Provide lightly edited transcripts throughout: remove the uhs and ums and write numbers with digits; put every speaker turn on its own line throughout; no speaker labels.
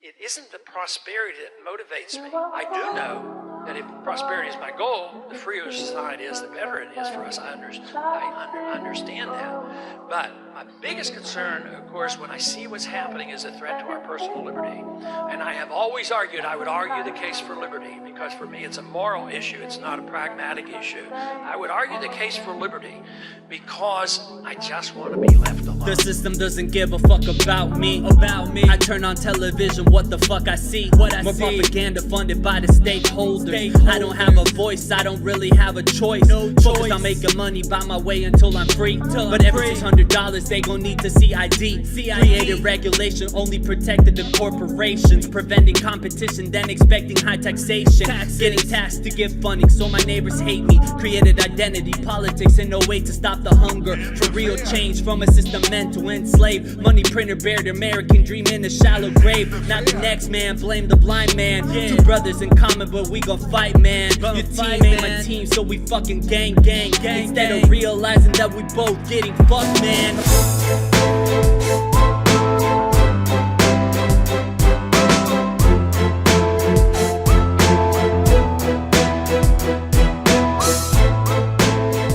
it isn't the prosperity that motivates me. I do know that if prosperity is my goal, the freer society is, the better it is for us. I understand that. But my biggest concern, of course, when I see what's happening is a threat to our personal liberty. And I have always argued, I would argue the case for liberty, because for me it's a moral issue, it's not a pragmatic issue. I would argue the case for liberty because I just want to be left alone.
The system doesn't give a fuck about me. I turn on television, what the fuck I see? More propaganda funded by the stakeholders. I don't have a voice, I don't really have a choice. Focused on making money by my way until I'm free. But every $600 they gon' need to see ID. Created regulation, only protected the corporations. Preventing competition, then expecting high taxation. Getting taxed to give funding, so my neighbors hate me. Created identity politics and no way to stop the hunger for real change from a system meant to enslave. Money printer buried American dream in a shallow grave. Not the next man, blame the blind man. Two brothers in common, but we gon' fight, man. Your team ain't my team, so we fucking gang. Instead of realizing that we both getting fucked, man.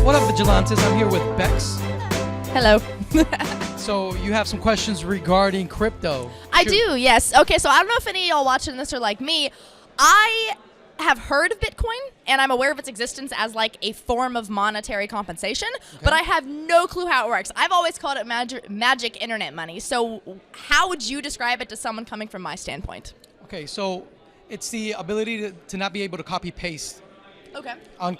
What up, Vigilantes? I'm here with Bex.
Hello.
So you have some questions regarding crypto.
I do, yes. Okay, so I don't know if any of y'all watching this are like me. I have heard of Bitcoin, and I'm aware of its existence as like a form of monetary compensation, but I have no clue how it works. I've always called it magic internet money. So how would you describe it to someone coming from my standpoint?
Okay, so it's the ability to not be able to copy paste.
Okay.
On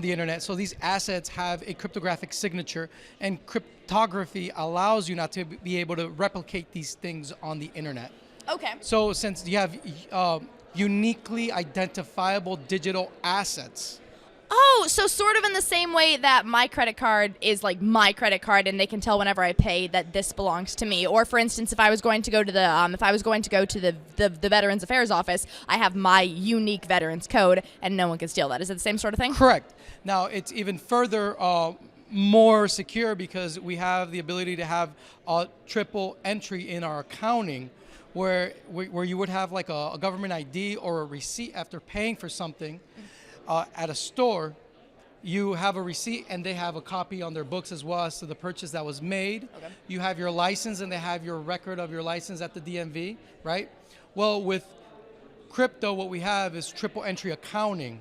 the internet. So these assets have a cryptographic signature, and cryptography allows you not to be able to replicate these things on the internet.
Okay.
So since you have uniquely identifiable digital assets.
Oh, so sort of in the same way that my credit card is like my credit card, and they can tell whenever I pay that this belongs to me. Or for instance, if I was going to go to the Veterans Affairs office, I have my unique veterans code, and no one can steal that. Is it the same sort of thing?
Correct. Now it's even further more secure because we have the ability to have a triple entry in our accounting, where you would have like a government ID or a receipt after paying for something. At a store, you have a receipt and they have a copy on their books as well as to the purchase that was made. Okay. You have your license and they have your record of your license at the DMV, right? Well, with crypto, what we have is triple entry accounting.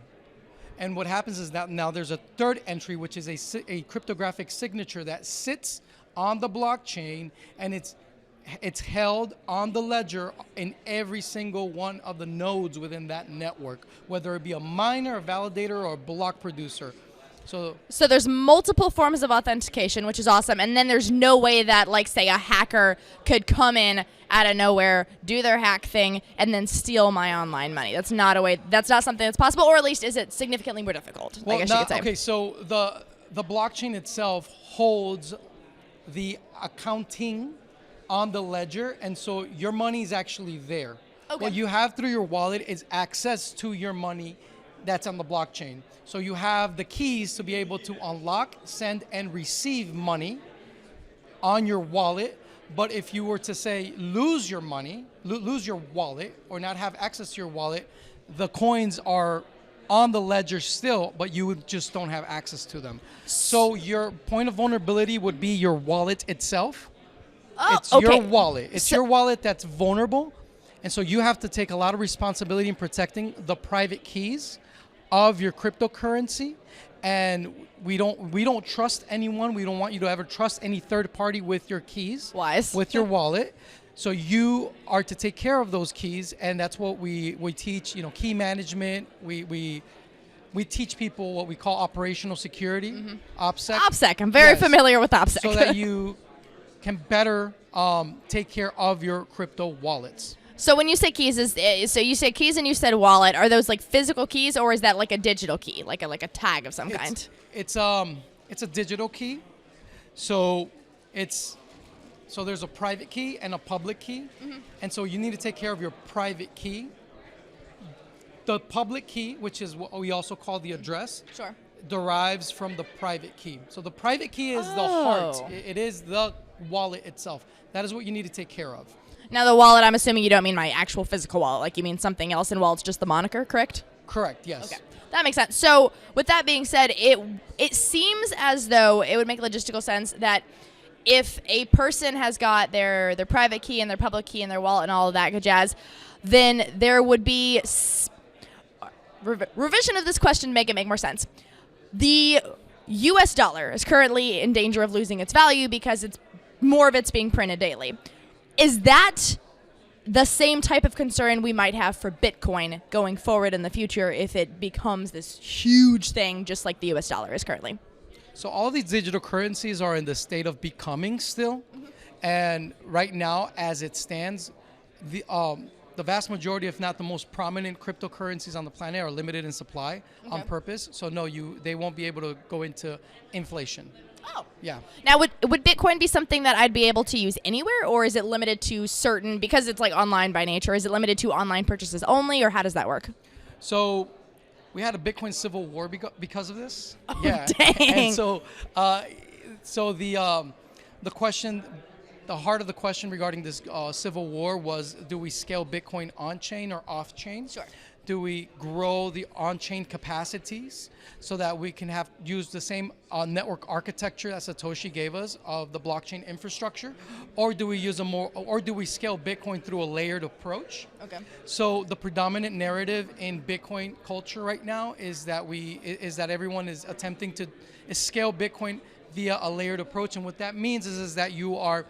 And what happens is that now there's a third entry, which is a cryptographic signature that sits on the blockchain, and it's held on the ledger in every single one of the nodes within that network, whether it be a miner, a validator, or a block producer. So
there's multiple forms of authentication, which is awesome. And then there's no way that, like, say, a hacker could come in out of nowhere, do their hack thing, and then steal my online money. That's not something that's possible, or at least is it significantly more difficult, I guess you could say.
Okay, so the blockchain itself holds the accounting on the ledger, and so your money is actually there. Okay. What you have through your wallet is access to your money that's on the blockchain. So you have the keys to be able to unlock, send, and receive money on your wallet. But if you were to say lose your money, lose your wallet, or not have access to your wallet, the coins are on the ledger still, but you just don't have access to them. So your point of vulnerability would be your wallet itself. It's your wallet. It's your wallet that's vulnerable. And so you have to take a lot of responsibility in protecting the private keys of your cryptocurrency. And we don't trust anyone. We don't want you to ever trust any third party with your keys.
Wise.
With your wallet. So you are to take care of those keys, and that's what we teach, key management. We teach people what we call operational security, OPSEC.
OPSEC, I'm very familiar with OPSEC.
So that you can better take care of your crypto wallets.
So when you say keys, so you say keys and you said wallet. Are those like physical keys, or is that like a digital key, like a tag of some kind?
It's a digital key. So there's a private key and a public key, and so you need to take care of your private key. The public key, which is what we also call the address, derives from the private key. So the private key is the heart. It is the wallet itself. That is what you need to take care of.
Now, the wallet, I'm assuming you don't mean my actual physical wallet. Like, you mean something else, and wallet's just the moniker, correct?
Correct, yes.
Okay. That makes sense. So, with that being said, it seems as though it would make logistical sense that if a person has got their private key and their public key and their wallet and all of that good jazz, then there would be revision of this question to make it make more sense. The U.S. dollar is currently in danger of losing its value because more of it's being printed daily. Is that the same type of concern we might have for Bitcoin going forward in the future if it becomes this huge thing just like the U.S. dollar is currently?
So all these digital currencies are in the state of becoming still. And right now, as it stands, the vast majority, if not the most prominent cryptocurrencies on the planet are limited in supply on purpose. So no, they won't be able to go into inflation.
Oh.
Yeah.
Now, would Bitcoin be something that I'd be able to use anywhere, or is it limited to certain, because it's like online by nature, is it limited to online purchases only, or how does that work?
So we had a Bitcoin civil war because of this.
Oh,
yeah.
dang.
And so the question, the heart of the question regarding this civil war was, do we scale Bitcoin on-chain or off-chain?
Sure.
Do we grow the on-chain capacities so that we can use the same network architecture that Satoshi gave us of the blockchain infrastructure, or do we do we scale Bitcoin through a layered approach?
Okay.
So the predominant narrative in Bitcoin culture right now is that everyone is attempting to scale Bitcoin via a layered approach, and what that means is that you are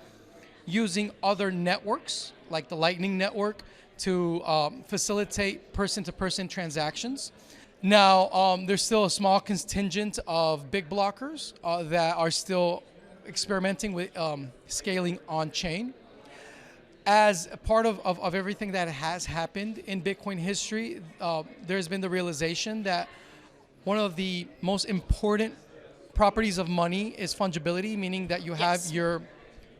using other networks like the Lightning Network to facilitate person-to-person transactions. Now, there's still a small contingent of big blockers that are still experimenting with scaling on-chain. As a part of everything that has happened in Bitcoin history, there's been the realization that one of the most important properties of money is fungibility, meaning that you have your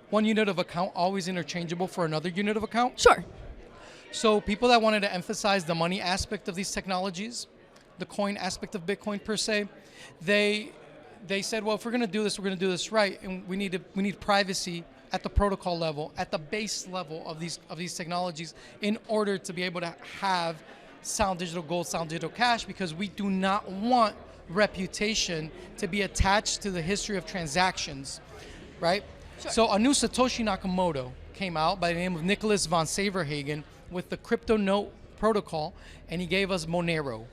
one unit of account always interchangeable for another unit of account.
Sure.
So people that wanted to emphasize the money aspect of these technologies, the coin aspect of Bitcoin per se, they said, well, if we're going to do this, we're going to do this right, and we need privacy at the protocol level, at the base level of these technologies, in order to be able to have sound digital gold, sound digital cash, because we do not want reputation to be attached to the history of transactions, right? Sure. So a new Satoshi Nakamoto came out by the name of Nicholas von Saverhagen with the crypto note protocol, and he gave us Monero.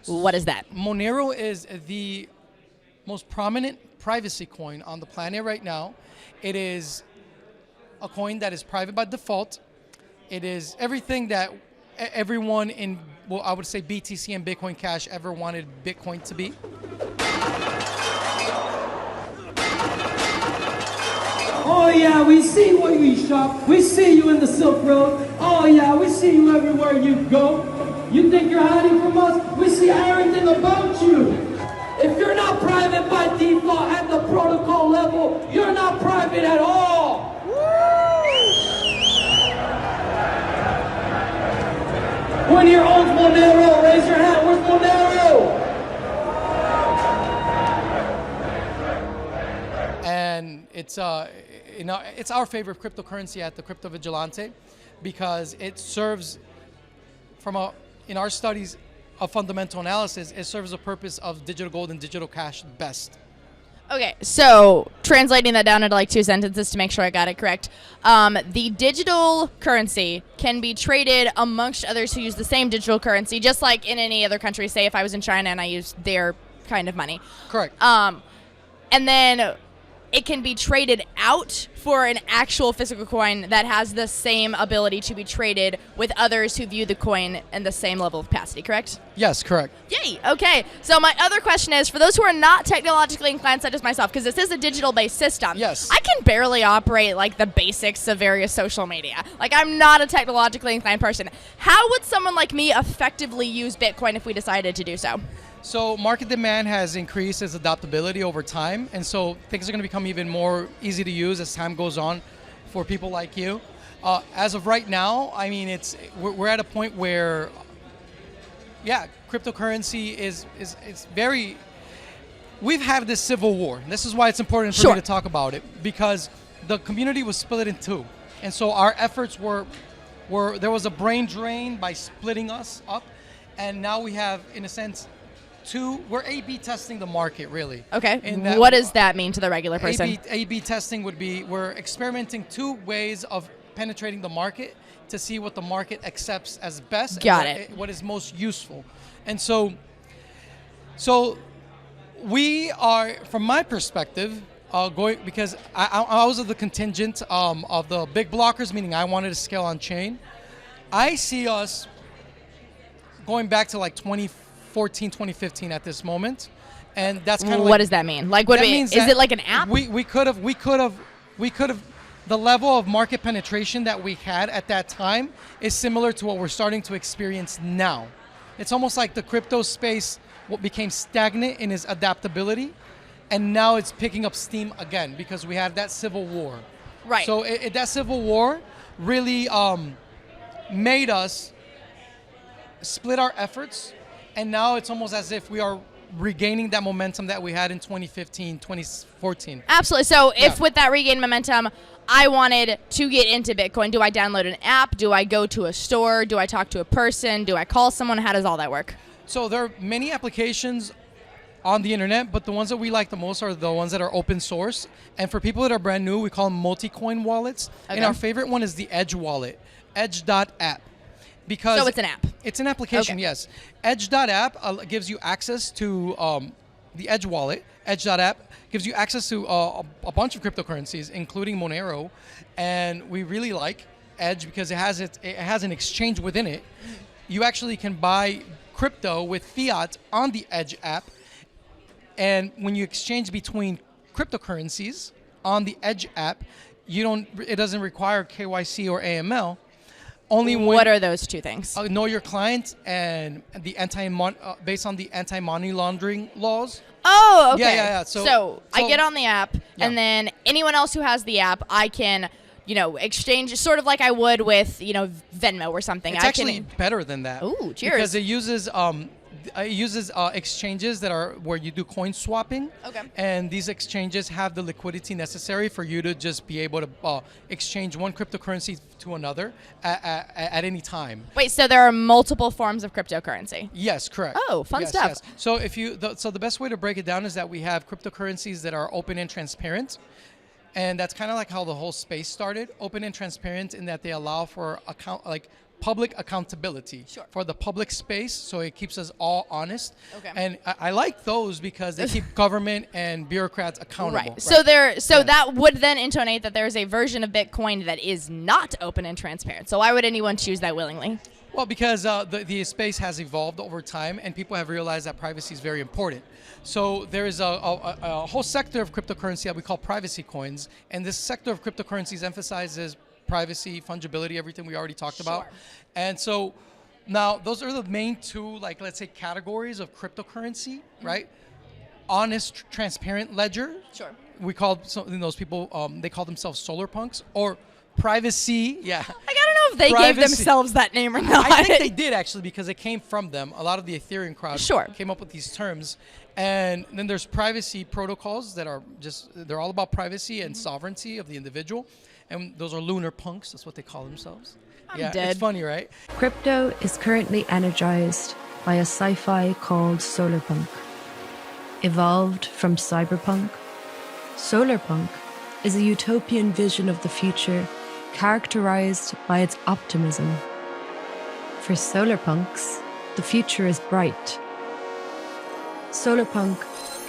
What is that?
Monero is the most prominent privacy coin on the planet right now. It is a coin that is private by default. It is everything that everyone in, well, I would say BTC and Bitcoin Cash ever wanted Bitcoin to be.
Oh yeah, we see where you shop. We see you in the Silk Road. Oh yeah, we see you everywhere you go. You think you're hiding from us? We see everything about you. If you're not private by default at the protocol level, you're not private at all. When here owns Monero, raise your hand. Where's Monero?
And it's it's our favorite cryptocurrency at the Crypto Vigilante, because it serves in our studies of fundamental analysis, it serves a purpose of digital gold and digital cash best.
Okay, so translating that down into like 2 sentences to make sure I got it correct. The digital currency can be traded amongst others who use the same digital currency, just like in any other country. Say if I was in China and I used their kind of money.
Correct.
And then it can be traded out for an actual physical coin that has the same ability to be traded with others who view the coin in the same level of capacity, correct?
Yes, correct.
Yay, okay. So my other question is, for those who are not technologically inclined such as myself, because this is a digital-based system,
yes,
I can barely operate like the basics of various social media. Like, I'm not a technologically inclined person. How would someone like me effectively use Bitcoin if we decided to do so?
So market demand has increased its adaptability over time, and so things are going to become even more easy to use as time goes on for people like you. As of right now, I mean, we're at a point where, yeah, cryptocurrency is very. We've had this civil war. This is why it's important for me to talk about it, because the community was split in two. And so our efforts were there was a brain drain by splitting us up, and now we have, in a sense, we're A/B testing the market, really.
Okay. What does that mean to the regular person?
A/B testing would be we're experimenting 2 ways of penetrating the market to see what the market accepts as best.
Got
and
it.
what is most useful. And so we are, from my perspective, going, because I was of the contingent of the big blockers, meaning I wanted to scale on chain. I see us going back to like 2014, 2015 at this moment, and that's kind of
what does that mean? Like, what is it like an app?
We could have. The level of market penetration that we had at that time is similar to what we're starting to experience now. It's almost like the crypto space became stagnant in its adaptability, and now it's picking up steam again because we had that civil war.
Right.
So that civil war really made us split our efforts, and now it's almost as if we are regaining that momentum that we had in 2015, 2014.
Absolutely. So if with that regained momentum, I wanted to get into Bitcoin, do I download an app? Do I go to a store? Do I talk to a person? Do I call someone? How does all that work?
So there are many applications on the internet, but the ones that we like the most are the ones that are open source. And for people that are brand new, we call them Multicoin Wallets.
Okay.
And our favorite one is the Edge wallet, edge.app. Because
so it's an app.
It's an application,
okay.
Yes. Edge.app gives you access to the Edge wallet. Edge.app gives you access to a bunch of cryptocurrencies, including Monero. And we really like Edge because it has an exchange within it. You actually can buy crypto with fiat on the Edge app. And when you exchange between cryptocurrencies on the Edge app, it doesn't require KYC or AML.
What are those 2 things?
Know your client and the based on the anti-money laundering laws.
Oh, okay.
Yeah.
So I get on the app,
yeah.
and then anyone else who has the app, I can, exchange sort of like I would with, Venmo or something.
It's actually better than that.
Ooh, cheers.
Because it uses exchanges that are where you do coin swapping.
Okay.
And these exchanges have the liquidity necessary for you to just be able to exchange one cryptocurrency to another at any time.
Wait, so there are multiple forms of cryptocurrency?
Yes, correct.
Oh, fun stuff.
Yes. So the best way to break it down is that we have cryptocurrencies that are open and transparent. And that's kind of like how the whole space started, open and transparent, in that they allow for public accountability for the public space, so it keeps us all honest.
Okay.
And I like those because they keep government and bureaucrats accountable.
Right. So that would then intonate that there's a version of Bitcoin that is not open and transparent. So why would anyone choose that willingly?
Well, because the space has evolved over time, and people have realized that privacy is very important. So there is a whole sector of cryptocurrency that we call privacy coins, and this sector of cryptocurrencies emphasizes privacy, fungibility, everything we already talked about. And so now those are the main 2, let's say, categories of cryptocurrency, right? Honest, transparent ledger.
Sure.
We call those people, they call themselves Solarpunks, or privacy. Yeah.
I don't know if they gave themselves that name or not.
I think they did, actually, because it came from them. A lot of the Ethereum crowd came up with these terms. And then there's privacy protocols that are they're all about privacy and sovereignty of the individual. And those are Lunarpunks. That's what they call themselves.
I'm dead.
It's funny, right?
Crypto is currently energized by a sci-fi called Solarpunk. Evolved from cyberpunk, Solarpunk is a utopian vision of the future characterized by its optimism. For Solarpunks, the future is bright. Solarpunk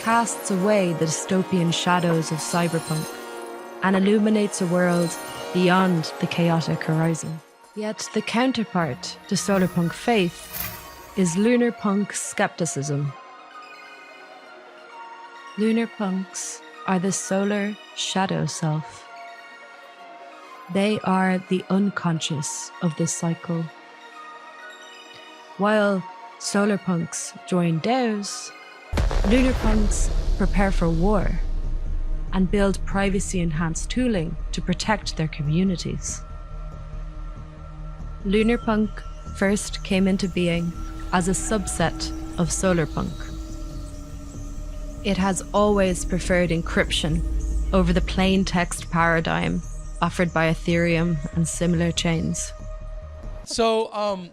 casts away the dystopian shadows of cyberpunk and illuminates a world beyond the chaotic horizon. Yet the counterpart to Solarpunk faith is Lunarpunk skepticism. Lunarpunks are the solar shadow self. They are the unconscious of this cycle. While Solarpunks join DAOs, Lunarpunks prepare for war and build privacy-enhanced tooling to protect their communities. Lunarpunk first came into being as a subset of Solarpunk. It has always preferred encryption over the plain text paradigm offered by Ethereum and similar chains.
So now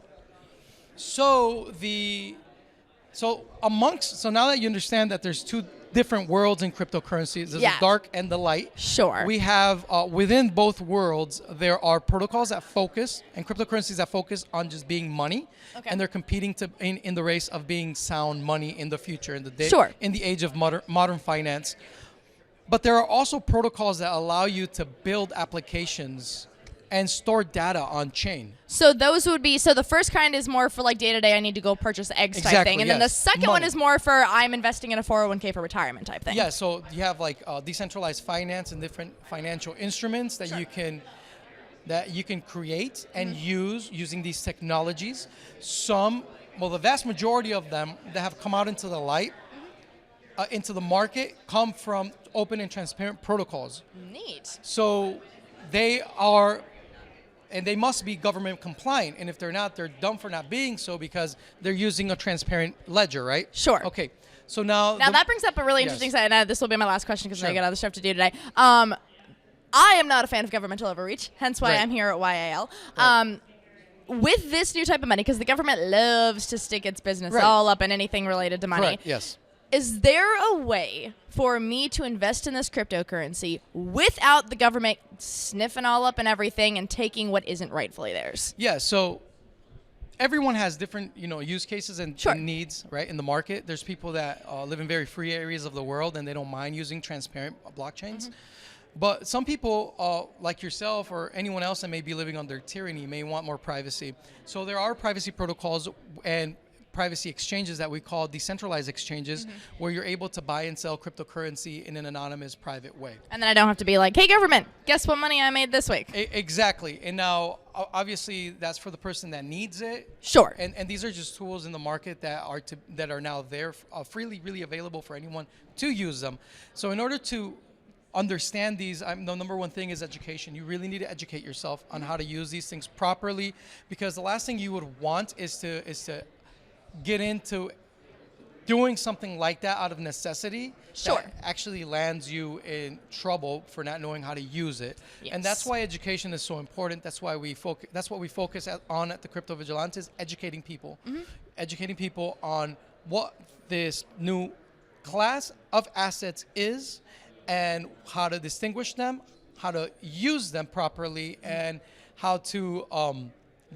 that you understand that there's two different worlds in cryptocurrencies, there's the dark and the light.
Sure.
We have within both worlds, there are protocols that focus and cryptocurrencies that focus on just being money, and they're competing in the race of being sound money in the future, in the age of modern finance. But there are also protocols that allow you to build applications and store data on chain.
So those would be, so the first kind is more for like day to day, I need to go purchase eggs type thing. And then the second one is more for I'm investing in a 401k for retirement type thing.
Yeah, so you have like decentralized finance and different financial instruments that you can create and use using these technologies. The vast majority of them that have come out into the light, into the market, come from open and transparent protocols.
Neat.
So they are, and they must be government compliant. And if they're not, they're dumb for not being so, because they're using a transparent ledger, right?
Sure.
Okay. So now
that brings up a really interesting side, and this will be my last question because I got other stuff to do today. I am not a fan of governmental overreach, hence why I'm here at YAL. Right. With this new type of money, because the government loves to stick its business all up in anything related to money.
Correct. Yes.
Is there a way for me to invest in this cryptocurrency without the government sniffing all up and everything and taking what isn't rightfully theirs?
Yeah, so everyone has different, use cases and needs, right, in the market. There's people that live in very free areas of the world and they don't mind using transparent blockchains. But some people, like yourself or anyone else that may be living under tyranny, may want more privacy. So there are privacy protocols and privacy exchanges that we call decentralized exchanges, where you're able to buy and sell cryptocurrency in an anonymous, private way.
And then I don't have to be like, hey, government, guess what money I made this week?
Exactly. And now, obviously, that's for the person that needs it.
Sure.
And these are just tools in the market that are now there, freely, really available for anyone to use them. So in order to understand these, the number one thing is education. You really need to educate yourself on how to use these things properly, because the last thing you would want is to get into doing something like that out of necessity that actually lands you in trouble for not knowing how to use it. And that's why education is so important. That's why we focus. That's what we focus on at the Crypto Vigilantes, educating people, educating people on what this new class of assets is and how to distinguish them, how to use them properly, and how to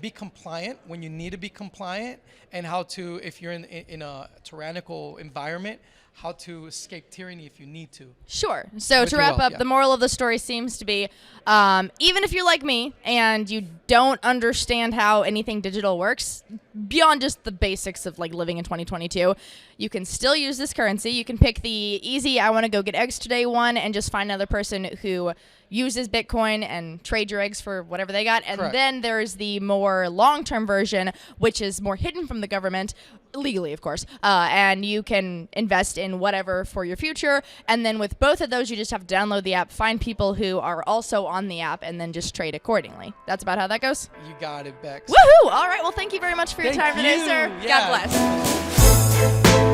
be compliant when you need to be compliant, and how to, if you're in a tyrannical environment, how to escape tyranny if you need to.
Sure. So to wrap up, the moral of the story seems to be, even if you're like me and you don't understand how anything digital works, beyond just the basics of like living in 2022, you can still use this currency. You can pick the easy, I want to go get eggs today one, and just find another person who uses Bitcoin and trade your eggs for whatever they got. And then there's the more long-term version, which is more hidden from the government, legally, of course, and you can invest in whatever for your future. And then with both of those, you just have to download the app, find people who are also on the app, and then just trade accordingly. That's about how that goes?
You got it, Bex.
Woohoo! All right, well, thank you very much for your time today, sir. God bless.